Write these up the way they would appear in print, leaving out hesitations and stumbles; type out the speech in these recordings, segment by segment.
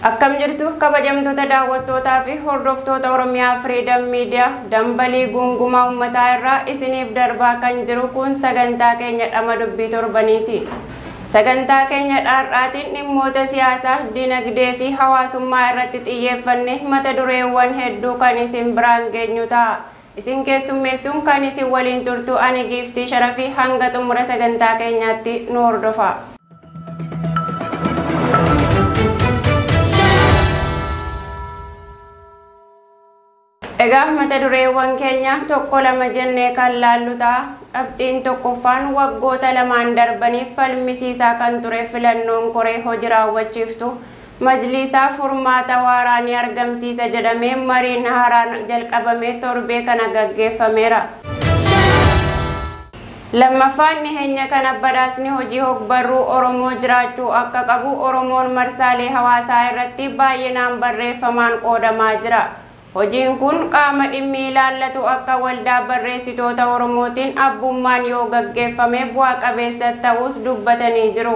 Akkam jirtu kabajamtoota daawwattootaa fi hordoftoota Oromiyaa Freedom Media dambalii gungumaa uummataa irraa isiniif darbaa kan jiru kun sagantaa keenya dhama dubbii torbaniiti. Sagantaa keenya har'aatiin dhimmoota siyaasaa, dinagdee fi hawaasummaa irratti xiyyeeffanne mata dureewwan hedduu kan isin biraan geenyu ta'a. Isin keessummeessuun kan isin waliin turtu ani Giiftii Sharafii hanga xumura sagantaa keenyaatti nu hordofaa. Egaa mata dureewwan keenya tokko lama jennee kan laallu ta'a. Qabxiin tokkoffaan waggoota lamaan darbaniif falmisiisaa kan ture filannoon koree hojii raawwachiiftu majlisaa furmaata waaraa ni argamsiisa jedhamee mariin haaraan jalqabamee torbee kana gaggeeffameera. Lammaffaan dhiheenya kana badhaasni hojii hogbarruu Oromoo jiraachuu akka qabu Oromoon marsaalee hawaasaa irratti baay'inaan barreeffamaan qoodamaa jira. Hojiin kun qaama dhimmi ilaallatu akka waldaa barreessitoota Oromootiin abbummaan yoo gaggeeffame bu'aa qabeessa ta'us dubbatanii jiru.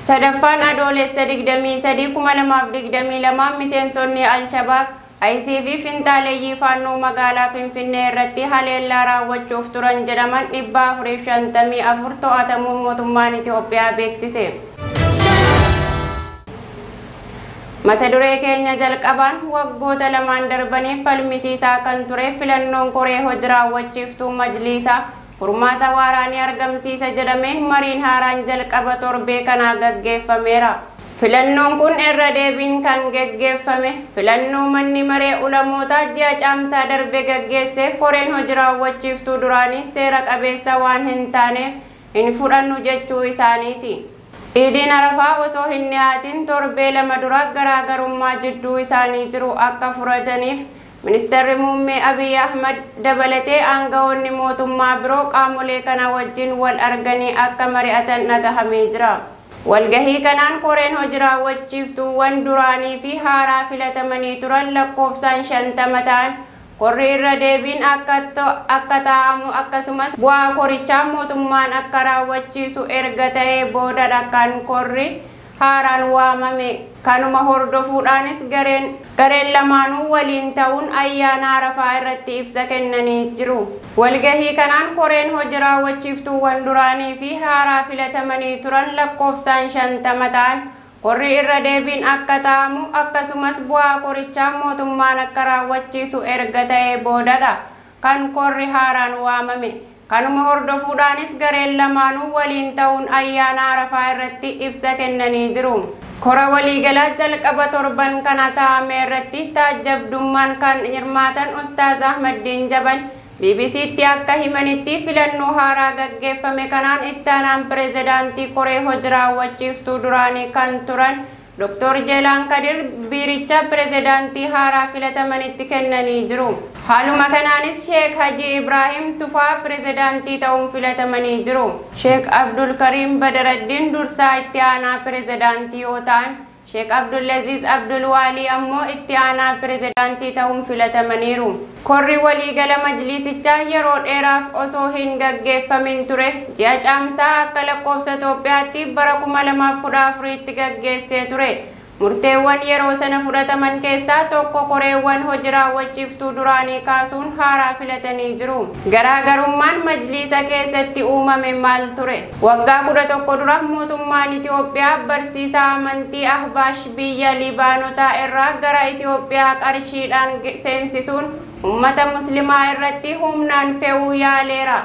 Sadaffaan adoolessa 23 2022 miseensonni Al-Shabaab ICV finxaaleeyyii faannoo magaalaa Finfinnee irratti haleellaa raawwachuuf turan jedhaman 454 to'atamuu mootummaan Itoophiyaa beeksise. Mata duree keenya jalqabaan waggoota lamaan darbaniif falmisiisaa kan ture filannoon koree hojii raawwachiiftuu majlisaa furmaata waaraa ni argamsiisa jedhamee mariin haaraan jalqaba torbee kana gaggeeffameera. Filannoon kun irra deebiin kan gaggeeffame filannoo manni maree ulamootaa ji'a caamsaa darbe gaggeesse koreen hojii raawwachiiftuu duraanii seera qabeessa waan hin taaneef hin fudhannu jechuu isaaniiti. Idiin Arafaa osoo hin dhiyaatin torbee lama dura garaagarummaa jidduu isaanii jiru akka furataniif ministeerri muummee Abiy Ahmad dabalatee aangawoonni mootummaa biroo qaamolee kana wajjin wal arganii akka mari'atan dhagahamee jira. Walgahii kanaan koreen hojii raawwachiiftuuwwan duraanii fi haaraa filatamanii turan lakkoofsaan 50 ta'an korri irra deebiin akka taa'amu akkasumas bu'aa korichaa mootummaan akka raawwachiisu erga ta'ee boodadha kan korri haaraan waamame. Kanuma hordofuudhaanis gareen lamaanuu waliin ta'uun ayyaana Arafaa irratti ibsa kennanii jiru. Walgahii kanaan koreen hojii raawwachiiftuuwwan duraanii fi haaraa filatamanii turan lakkoofsaan 50 ta'an korri irra deebiin akka taa'amu akkasumas bu'aa korichaa mootummaan akka raawwachiisu erga ta'ee boodadha kan korri haaraan waamame. Kanuma hordofuudhaanis gareen lamaanuu waliin ta'uun ayyaana Arafaa irratti ibsa kennanii jiru. Kora waliigalaa jalqaba torban kana taa'ame irratti taajjabdummaan kan hirmaatan Ustaaz Ahmadiin Jabal BBC'tti akka himanitti filannoo haaraa gaggeeffame kanaan itti aanaan pirezidaantii koree hojii raawwachiiftuu duraanii kan turan Dr. Jeelaan Kadir biiricha pirezidaantii haaraa filatamanitti kennanii jiru. Haaluma kanaanis Sheek Haji Ibrahim Tufaa pirezidaantii ta'uun filatamanii jiru. Sheek Abdul Karim Badaraddin dursaa itti aanaa pirezidaantii yoo ta'an Sheek Abdulaziz Abdul Wali ammoo itti aanaa pirezidaantii ta'uun filatamaniiru. Korri waliigala majlisichaa yeroo dheeraaf osoo hin gaggeeffamin ture ji'a caamsaa akka lakkoofsa Itoophiyaatti bara 2014tti gaggeessee ture. Murteewwan yeroo sana fudhataman keessaa tokko koreewwan hojii raawwachiiftuu duraanii kaasuun haaraa filatanii jiru. Garaagarummaan majlisa keessatti uumame maal ture? Waggaa 11 dura mootummaan Itoophiyaa barsiisaa amantii Ahbaash biyya Libaanotaa irraa gara Itoophiyaa qarshiidhaan seensisuun ummata muslimaa irratti humnaan fe'uu yaaleera.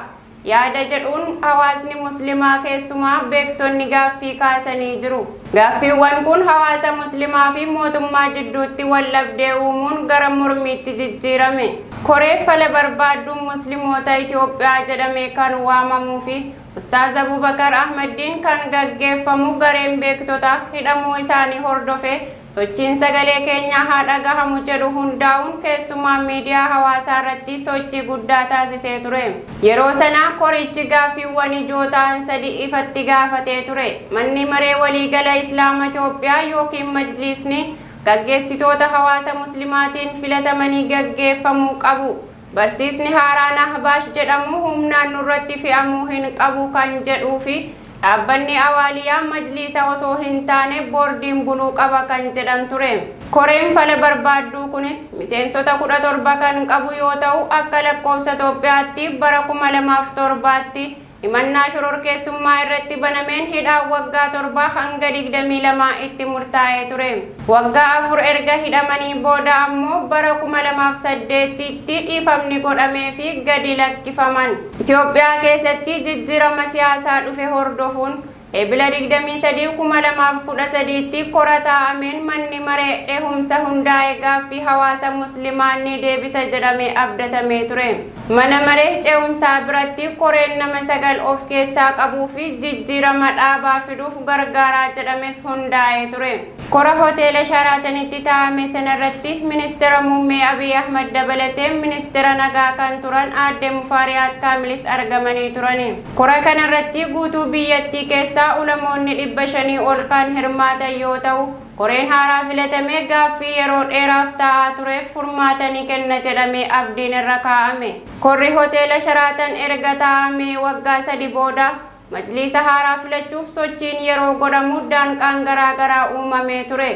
Yaada jedhuun hawaasni muslimaa keessumaa beektonni gaaffii kaasanii jiru. Gaaffiiwwan kun hawaasa muslimaa fi mootummaa jidduutti waldhabdee uumuun gara mormiitti jijjiirame. Koree fala barbaadduun musliimoota Itoophiyaa jedhamee kan waamamuu fi Ustaaz Abubakar Ahmadiin kan gaggeeffamu gareen beektota hidhamuu isaanii hordofee sochiin sagalee keenya haa dhagahamu jedhu hundaa'uun keessumaa miidiyaa hawaasaa irratti sochii guddaa taasisee ture. Yeroo sanaa korichi gaaffiiwwan ijoo ta'an 3 ifatti gaafatee ture. Manni maree waliigala Islaama Itoophiyaa yookiin majlisni gaggeessitoota hawaasa muslimaatiin filatamanii gaggeeffamuu qabu. Barsiisni haaraan Ahbaash jedhamu humnaan nurratti fe'amuu hin qabu kan jedhuu fi dhaabbanni Awaaliyaa majliisa osoo hin taane boordiin buluu qaba kan jedhan ture. Koreen fala barbaaddu kunis miseensota 17 kan qabu yoo ta'u akka lakkoofsa Itoophiyaatti bara 2007tti himannaa shororkeessummaa irratti banameen hidhaa waggaa 7 hanga 22 itti murtaa'ee ture. Waggaa 4 erga hidhamanii booda ammoo bara 2008tti dhiifamni godhamee fi gadi lakkifaman. Itoophiyaa keessatti jijjiirama siyaasaa dhufe hordofuun Eebila 23 2013tti kora taa'ameen manni maree ce'umsa hundaa'e gaaffii hawaasa muslimaa ni deebisa jedhamee abdatamee ture. Mana maree ce'umsaa biratti koreen nama 9 of keessaa qabuu fi jijjiirama dhaabaa fiduuf gargaaraa jedhames hundaa'ee ture. Kora hoteela Sharaatanitti taa'ame sanarratti ministeera muummee Abiy Ahmad dabalatee ministeera nagaa kan turan aadde Mufaariyaat Kaamilis argamanii turani. Kora kanarratti guutuu biyyattii keessa ulamoonni 500 ol kan hirmaatan yoo ta'u koreen haaraa filatamee gaaffii yeroo dheeraaf taa'aa tureef furmaata ni kenna jedhamee abdiin irra kaa'ame. Korri hoteela Sharaatan erga taa'amee waggaa 3 booda majliisa haaraa filachuuf sochiin yeroo godhamu danqaan garaagaraa uumamee ture.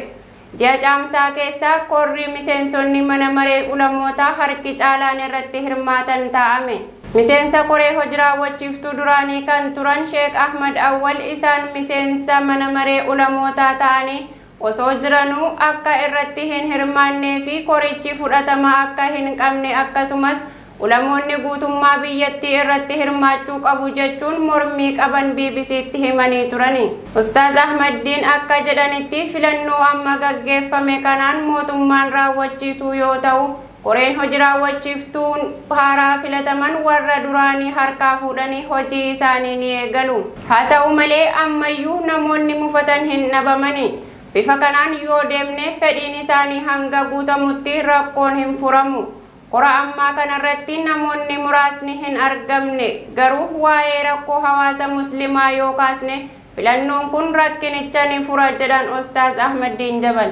Ji'a caamsaa keessa korri miseensonni mana maree ulamootaa harki caalaan irratti hirmaatan taa'ame. Miseensa koree hojii raawwachiiftuu duraanii kan turan Sheek Ahmad Awwal isaan miseensa mana maree ulamootaa ta'anii osoo jiranuu akka irratti hin hirmaannee fi korichi fudhatama akka hin qabne akkasumas ulamoonni guutummaa biyyattii irratti hirmaachuu qabu jechuun mormii qaban BBC'tti himanii turani. Ustaaz Ahmaddiin akka jedhanitti filannoo amma gaggeeffame kanaan mootummaan raawwachiisuu yoo ta'u koreen hojii raawwachiiftuun haaraa filataman warra duraanii harkaa fuudhanii hojii isaanii ni eegalu. Haa ta'u malee ammayyuu namoonni mufatan hin dhabamani. Bifa kanaan yoo deemne fedhiin isaanii hanga guutamutti rakkoon hin furamu. Kora ammaa kanarratti namoonni muraasni hin argamne garuu waa'ee rakkoo hawaasa muslimaa yoo kaasne filannoon kun rakkinicha ni fura jedhan Ustaaz Ahmaddiin Jabal.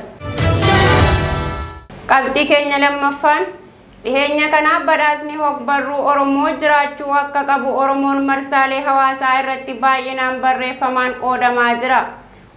Qabxii keenya lammaffaan dhiheenya kana badhaasni hogbarruu Oromoo jiraachuu akka qabu Oromoon marsaalee hawaasaa irratti baay'inaan barreeffamaan qoodamaa jira.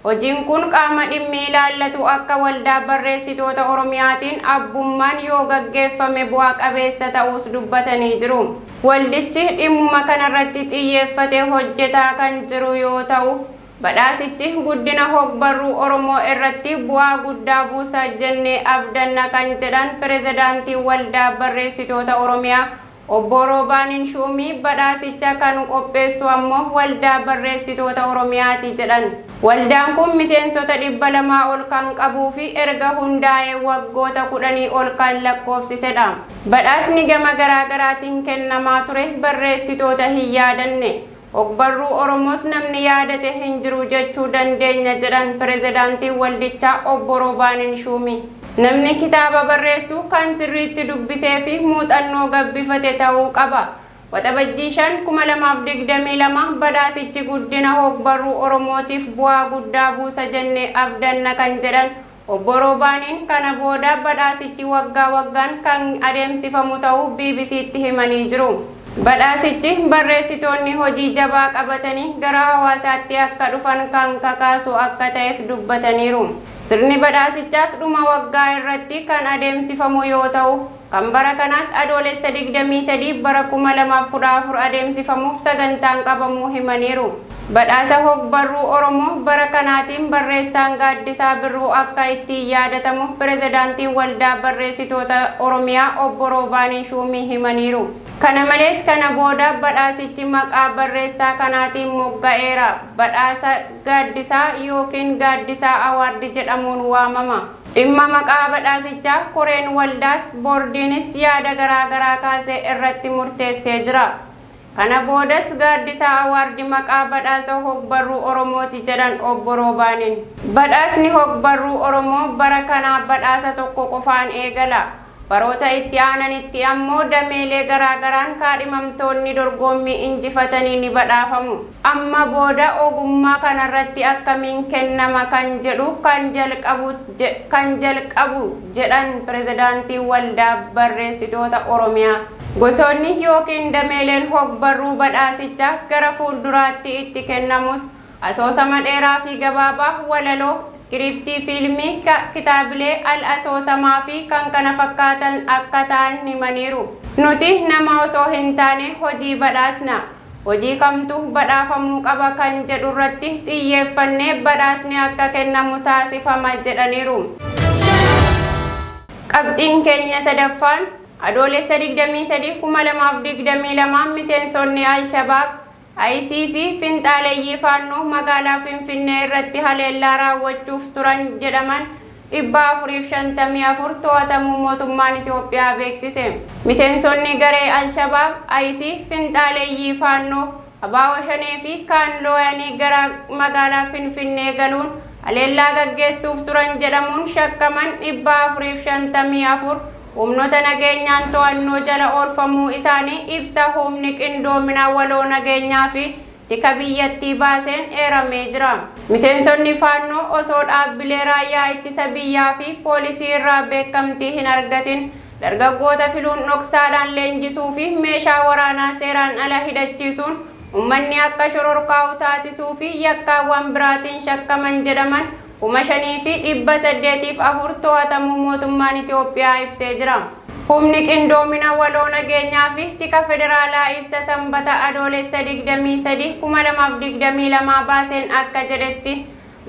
Hojiin kun qaama dhimmi ilaallatu akka waldaa barreessitoota Oromiyaatiin abbummaan yoo gaggeeffame bu'aa qabeessa ta'uus dubbatanii jiru. Waldichi dhimmuma kanarratti xiyyeeffatee hojjetaa kan jiru yoo ta'u badhaasichi guddina hogbarruu Oromoo irratti bu'aa guddaa buusa jennee abdanna kan jedhan pirezidaantii waldaa barreessitoota Oromiyaa Obbo Roobaan Shuumii badhaasicha kan qopheessu ammoo waldaa barreessitoota Oromiyaati jedhan. Waldaan kun miseensota 200 ol kan qabuu fi erga hundaa'ee waggoota 10 ol kan lakkoofsisedha. Badhaasni gama garaagaraatiin kennamaa ture barreessitoota hin yaadanne. Hogbarruu Oromoos namni yaadate hin jiru jechuu dandeenya jedhan pirezidaantii waldichaa Obbo Roobaan Shuumii. Namni kitaaba barreessu kan sirriitti dubbisee fi muuxannoo gabbifate ta'uu qaba. Waxabajjii 2022 badhaasichi guddina hogbarruu Oromootiif bu'aa guddaa buusa jennee abdanna kan jedhan Obbo Roobaaniin kana booda badhaasichi waggaa waggaan kan adeemsifamu ta'uu BBC'tti himanii jiru. Badhaasichi barreessitoonni hojii jabaa qabatanii gara hawaasaatti akka dhufan kan kakaasu akka ta'es dubbataniiru. Sirni badhaasichaas dhuma waggaa irratti kan adeemsifamu yoo ta'u kan bara kanaas adoolessa 23 bara 2014 adeemsifamuuf sagantaan qabamuu himaniiru. Badhaasa hogbarruu Oromoo bara kanaatiin barreessaan Gaaddisaa Birruu akka ittiin yaadatamu pirezidaantiin waldaa barreessitoota Oromiyaa Obbo Roobaan Shuumii himaniiru. Kana malees kana booda badhaasichi maqaa barreessaa kanaatiin mogga'eera. Badhaasa Gaaddisaa yookiin Gaaddisaa Awaard jedhamuun waamama. Dhimma maqaa badhaasichaa koreen waldaas boordiinis yaada garaagaraa kaasee irratti murteessee jira. Kana boodas Gaaddisaa Awaard maqaa badhaasa hogbarruu Oromooti jedhan Obbo Roobaaniin. Badhaasni hogbarruu Oromoo bara kanaa badhaasa tokko qofaan eegala. Baroota itti aananitti ammoo dameelee garaagaraan kaadhimamtoonni dorgommii injifatanii ni badhaafamu. Amma booda ogummaa kanarratti akkamiin kennama kan jedhu kan jalqabu jedhan pirezidaantii waldaa barreessitoota Oromiyaa. Gosoonni yookiin dameeleen hogbarruu badhaasichaa gara fuulduraatti itti kennamus asoosama dheeraa fi gabaabaa, walaloo, iskiriptii fiilmii, kitaabilee al-asoosamaa fi kan kana fakkaatan akka ta'an himaniiru. Nuti nama osoo hin taane hojii badhaasna. Hojii kamtu badhaafamuu qaba kan jedhu irratti xiyyeeffannee badhaasni akka kennamu taasifama jedhaniiru. Qabxiin keenya sadaffaan adoolessa 23 2022 miseensonni Al-Shabaab IC fi finxaaleeyyii faannoo magaalaa Finfinnee irratti haleellaa raawwachuuf turan jedhaman 454 to'atamuu mootummaan Itoophiyaa beeksise. Miseensonni garee Al-Shabaab IC finxaaleeyyii faannoo Abaawo Shanee fi kaan looyanii gara magaalaa Finfinnee galuun haleellaa gaggeessuuf turan jedhamuun shakkaman 454 humnoota nageenyaan to'annoo jala oolfamuu isaanii ibsa humni qindoomina waloo nageenyaa fi tika biyyattii baaseen eeramee jira. Miseensonni faannoo osoo dhaabbilee raayyaa ittisa biyyaa fi poolisii irraa beekamtii hin argatin dargaggoota filuun dhoksaadhaan leenjisuu fi meeshaa waraanaa seeraan ala hidhachiisuun uummanni akka shororkaa'u taasisuu fi yakkaawwan biraatiin shakkaman jedhaman 5,804 to'atamuu mootummaan Itoophiyaa ibsee jira. Humni qindoomina waloo nageenyaa fi tika federaalaa ibsa sanbata adoolessa 23 2022 baaseen akka jedhetti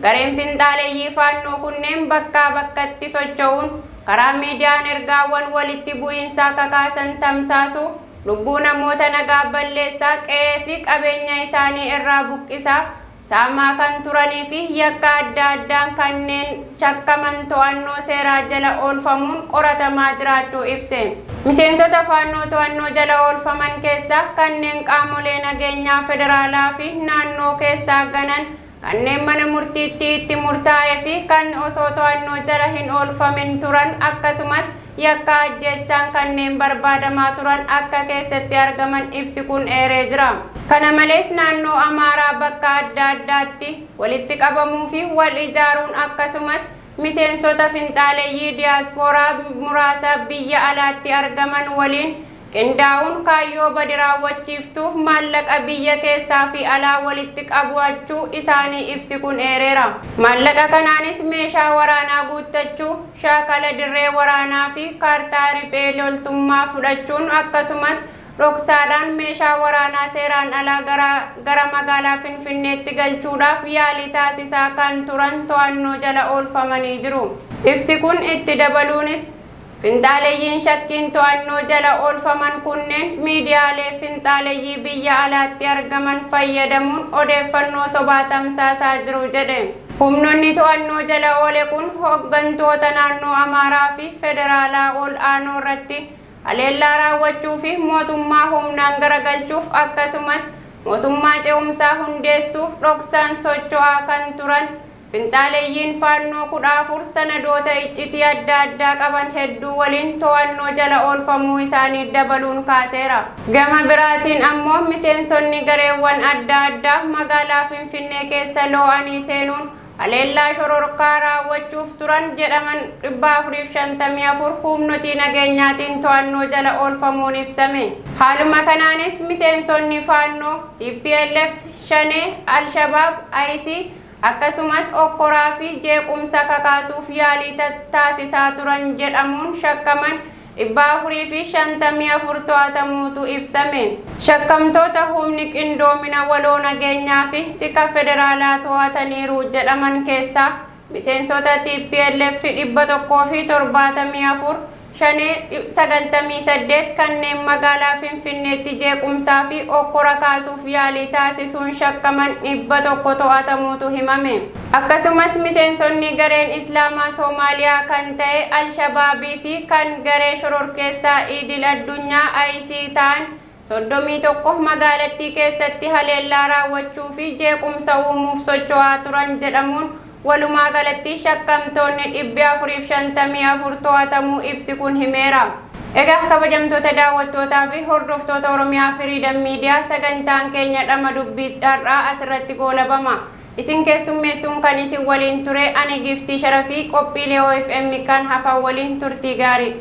gareen finxaaleeyyii faannoo kunneen bakkaa bakkatti socho'uun karaa miidiyaan ergaawwan walitti bu'iinsaa kakaasan tamsaasu lubbuu namoota nagaa balleessaa qe'ee fi qabeenya isaanii irraa buqqisaa saamaa kan turanii fi yakka adda addaan kanneen shakkaman to'annoo seeraa jala oolfamuun qoratamaa jiraachuu ibse. Miseensota faannoo to'annoo jala oolfaman keessaa kanneen qaamolee nageenyaa federaalaa fi naannoo keessaa ganan kanneen mana murtiitti itti murtaa'ee fi kan osoo to'annoo jala hin oolfamin turan akkasumas yakka ajjeechaan kanneen barbaadamaa turan akka keessatti argaman ibsi kun eeree jira. Kana malees naannoo Amaaraa bakka adda addaatti walitti qabamuu fi wal ijaaruun akkasumas miseensota finxaaleeyyii diyaaspooraa muraasa biyya alaatti argaman waliin qindaa'uun kaayyoo badi raawwachiiftuuf maallaqa biyya keessaa fi alaa walitti qabachuu isaanii ibsi kun eereera. Maallaqa kanaanis meeshaa waraanaa guuttachuu, shaakala dirree waraanaa fi kaartaa riphee loltummaa fudhachuun akkasumas dhoksaadhaan meeshaa waraanaa seeraan alaa gara magaalaa Finfinneetti galchuudhaaf yaalii taasisaa kan turan to'annoo jala oolfamanii jiru. Ibsi kun itti dabaluunis finxaaleeyyiin shakkiin to'annoo jala oolfaman kunneen miidiyaalee finxaaleeyyii biyya alaatti argaman fayyadamuun odeeffannoo sobaa tamsaasaa jiru jedhe. Humnoonni to'annoo jala oole kun hooggantoota naannoo Amaaraa fi federaalaa ol aanoo irratti haleellaa raawwachuu fi mootummaa humnaan garagalchuuf akkasumas mootummaa ce'umsaa hundeessuuf dhoksaan socho'aa kan turan finxaaleeyyiin faannoo 14 sanadoota iccitii adda addaa qaban hedduu waliin to'annoo jala oolfamuu isaanii dabaluun kaaseera. Gama biraatiin ammoo miseensonni gareewwan adda addaa magaalaa Finfinnee keessa loo'anii seenuun haleellaa shororkaa raawwachuuf turan jedhaman 454 humnooti nageenyaatiin to'annoo jala oolfamuun ibsame. Haaluma kanaanis miseensonni faannoo TPLF, Shanee, Al-Shabaab, IC akkasumas okkoraa fi jeequmsa kakaasuuf yaalii taasisaa turan jedhamuun shakkaman 454 to'atamuutu ibsame. Shakkamtoota humni qindoomina waloo nageenyaa fi tika federaalaa to'ataniiru jedhaman keessaa miseensota TPLF 174, Shanee 98 kanneen magaalaa Finfinneetti jeequmsaa fi okkora kaasuuf yaalii taasisuun shakkaman 100 to'atamuutu himame. Akkasumas miseensonni gareen Islaamaa Soomaaliyaa kan ta'e Al-Shabaabii fi kan garee shororkeessaa Idil Addunyaa IC ta'an 31 magaalattii keessatti haleellaa raawwachuu fi jeequmsa uumuuf socho'aa turan jedhamuun walumaa galatti shakkamtoonni 454 to'atamuu ibsi kun himeera. Egaa kabajamtoota daawwattootaa fi hordoftoota Oromiyaa Freedom Media sagantaan keenya dhama dubbii har'aa asirratti goolabama. Isin keessummeessuun kan isin waliin ture ani Giftii Sharafii qophiilee OFM kan hafan waliin turtii gaarii.